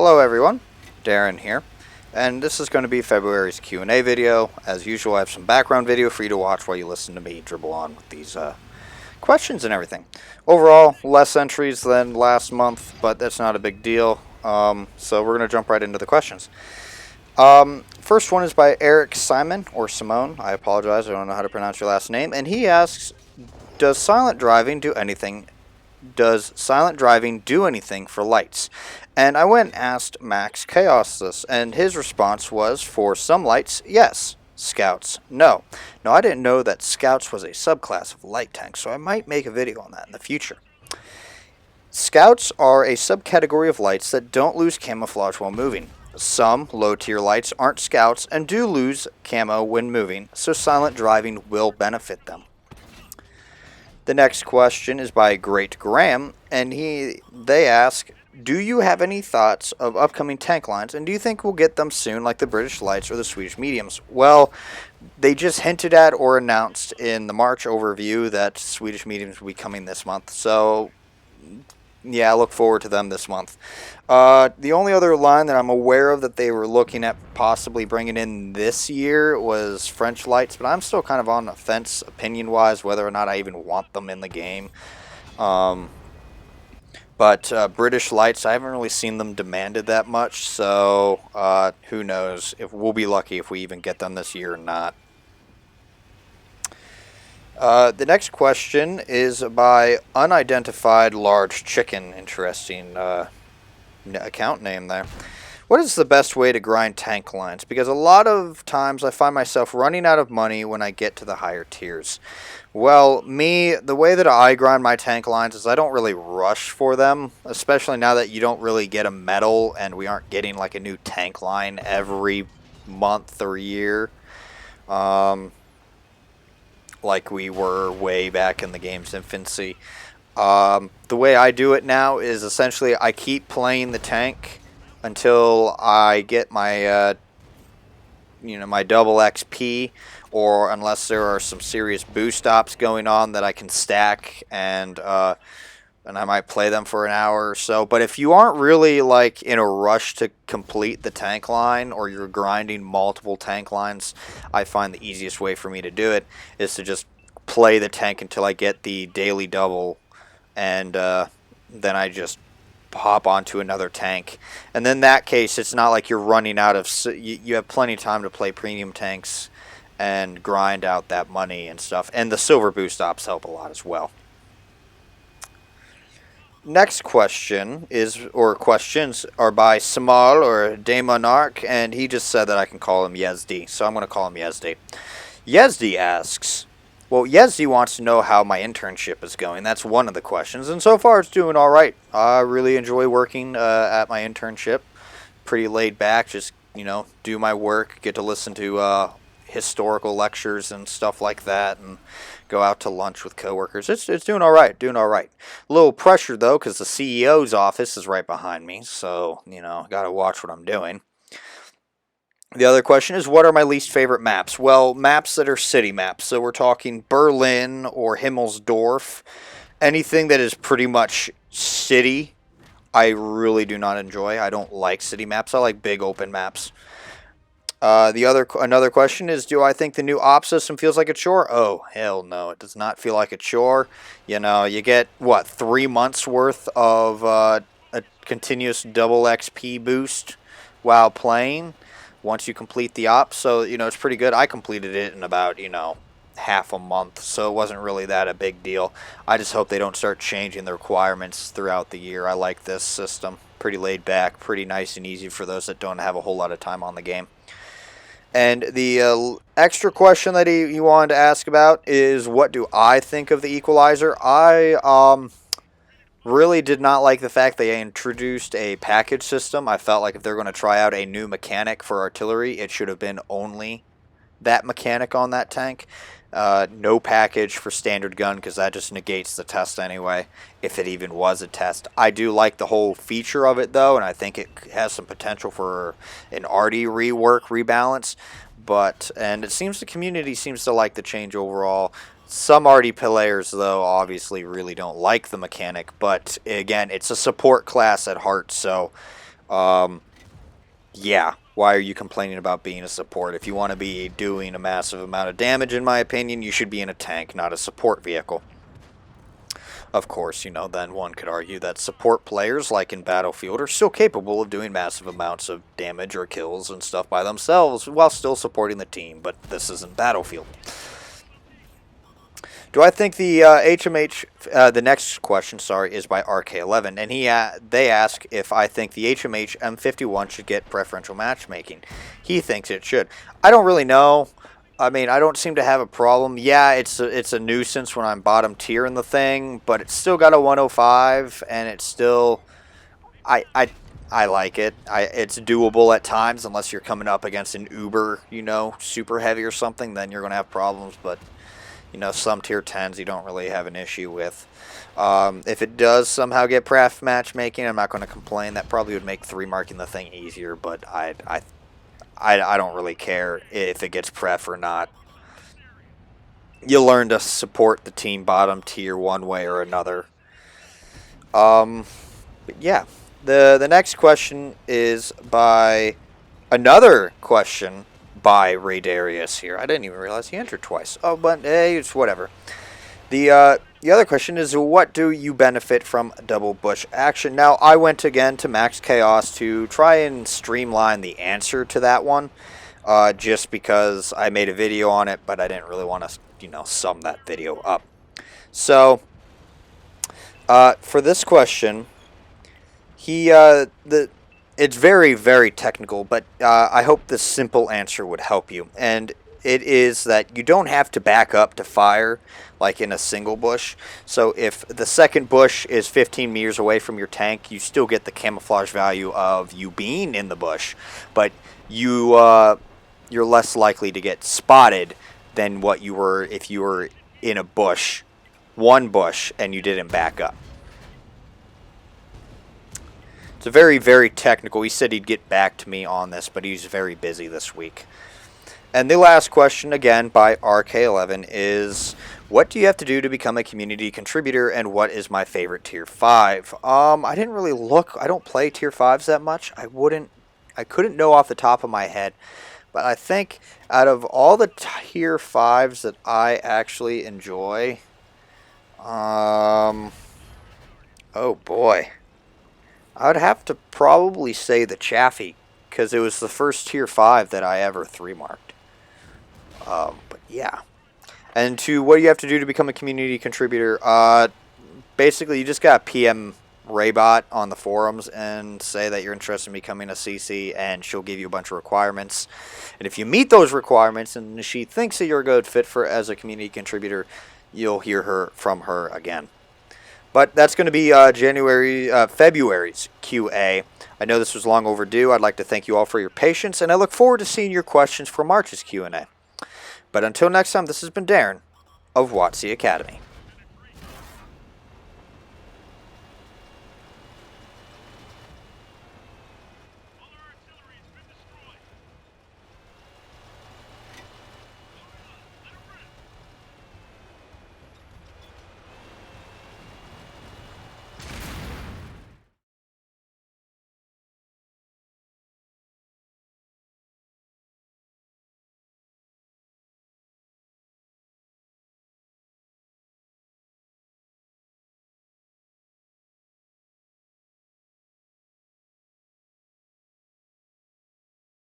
Hello everyone, Darren here, and this is going to be February's Q&A video. As usual, I have some background video for you to watch while you listen to me dribble on with these questions and everything. Overall, less entries than last month, but that's not a big deal, so we're going to jump right into the questions. First one is by Eric Simon, or Simone, I apologize, I don't know how to pronounce your last name, and he asks, Does silent driving do anything for lights? And I went and asked Max Chaos this, and his response was, for some lights, yes. Scouts, no. Now, I didn't know that Scouts was a subclass of light tank, so I might make a video on that in the future. Scouts are a subcategory of lights that don't lose camouflage while moving. Some low-tier lights aren't Scouts and do lose camo when moving, so silent driving will benefit them. The next question is by Great Graham, and they ask, do you have any thoughts of upcoming tank lines, and do you think we'll get them soon like the British Lights or the Swedish Mediums? Well, they just hinted at or announced in the March overview that Swedish Mediums will be coming this month, so yeah, I look forward to them this month. The only other line that I'm aware of that they were looking at possibly bringing in this year was French Lights, but I'm still kind of on the fence opinion-wise whether or not I even want them in the game. But British Lights, I haven't really seen them demanded that much, so who knows if we'll be lucky if we even get them this year or not. The next question is by Unidentified Large Chicken. Interesting account name there. What is the best way to grind tank lines? Because a lot of times I find myself running out of money when I get to the higher tiers. Well, the way that I grind my tank lines is I don't really rush for them, especially now that you don't really get a medal and we aren't getting like a new tank line every month or year. Like we were way back in the game's infancy. The way I do it now is essentially I keep playing the tank until I get my my double XP, or unless there are some serious boost stops going on that I can stack, and I might play them for an hour or so. But if you aren't really like in a rush to complete the tank line, or you're grinding multiple tank lines, I find the easiest way for me to do it is to just play the tank until I get the daily double, and then I just hop onto another tank. And in that case, it's not like you're running out of... You have plenty of time to play premium tanks and grind out that money and stuff. And the silver boost stops help a lot as well. Next question questions are by Samal or Demonarch, and he just said that I can call him Yezdi, so I'm going to call him Yezdi. Yezdi asks, well, Yezdi wants to know how my internship is going. That's one of the questions, and so far it's doing all right. I really enjoy working at my internship. Pretty laid back, just, do my work, get to listen to historical lectures and stuff like that, and go out to lunch with coworkers. It's doing all right, A little pressure, though, because the CEO's office is right behind me, so, got to watch what I'm doing. The other question is, what are my least favorite maps? Well, maps that are city maps. So we're talking Berlin or Himmelsdorf. Anything that is pretty much city, I really do not enjoy. I don't like city maps. I like big open maps. Another question is, do I think the new op system feels like a chore? Oh, hell no. It does not feel like a chore. You get, 3 months worth of a continuous double XP boost while playing once you complete the op. So, it's pretty good. I completed it in about, half a month, so it wasn't really that a big deal. I just hope they don't start changing the requirements throughout the year. I like this system. Pretty laid back, pretty nice and easy for those that don't have a whole lot of time on the game. And the extra question that he wanted to ask about is, what do I think of the equalizer? I really did not like the fact they introduced a package system. I felt like if they're going to try out a new mechanic for artillery, it should have been only that mechanic on that tank. No package for standard gun, because that just negates the test anyway, if it even was a test. I do like the whole feature of it, though, and I think it has some potential for an arty rebalance. And it seems the community seems to like the change overall. Some arty players, though, obviously really don't like the mechanic, but again, it's a support class at heart, so Yeah, why are you complaining about being a support? If you want to be doing a massive amount of damage, in my opinion, you should be in a tank, not a support vehicle. Of course, then one could argue that support players, like in Battlefield, are still capable of doing massive amounts of damage or kills and stuff by themselves while still supporting the team, but this isn't Battlefield. Do I think the HMH, the next question, sorry, is by RK11, and they ask if I think the HMH M51 should get preferential matchmaking. He thinks it should. I don't really know. I mean, I don't seem to have a problem. Yeah, it's a nuisance when I'm bottom tier in the thing, but it's still got a 105, and it's still, I like it. It's doable at times, unless you're coming up against an Uber, super heavy or something, then you're going to have problems, but some tier 10s you don't really have an issue with. If it does somehow get pref matchmaking, I'm not going to complain. That probably would make 3 marking the thing easier, but I don't really care if it gets pref or not. You learn to support the team bottom tier one way or another. But yeah, the next question is by another question by Ray Darius here. I didn't even realize he entered twice. Oh, but hey, it's whatever. The other question is, what do you benefit from double bush action? Now, I went again to Max Chaos to try and streamline the answer to that one, just because I made a video on it, but I didn't really want to, sum that video up. So, for this question, it's very, very technical, but I hope this simple answer would help you. And it is that you don't have to back up to fire like in a single bush. So if the second bush is 15 meters away from your tank, you still get the camouflage value of you being in the bush, but you're less likely to get spotted than what you were if you were in a bush, one bush, and you didn't back up. It's a very, very technical. He said he'd get back to me on this, but he's very busy this week. And the last question, again, by RK11, is what do you have to do to become a community contributor, and what is my favorite Tier 5? I didn't really look. I don't play Tier 5s that much. I couldn't know off the top of my head. But I think out of all the Tier 5s that I actually enjoy, oh boy, I would have to probably say the Chaffee, because it was the first Tier 5 that I ever 3-marked. But yeah. And to what do you have to do to become a community contributor? Basically, you just got to PM Raybot on the forums and say that you're interested in becoming a CC, and she'll give you a bunch of requirements. And if you meet those requirements and she thinks that you're a good fit for as a community contributor, you'll hear from her again. But that's going to be February's QA. I know this was long overdue. I'd like to thank you all for your patience, and I look forward to seeing your questions for March's Q&A. But until next time, this has been Darren of WotC Academy.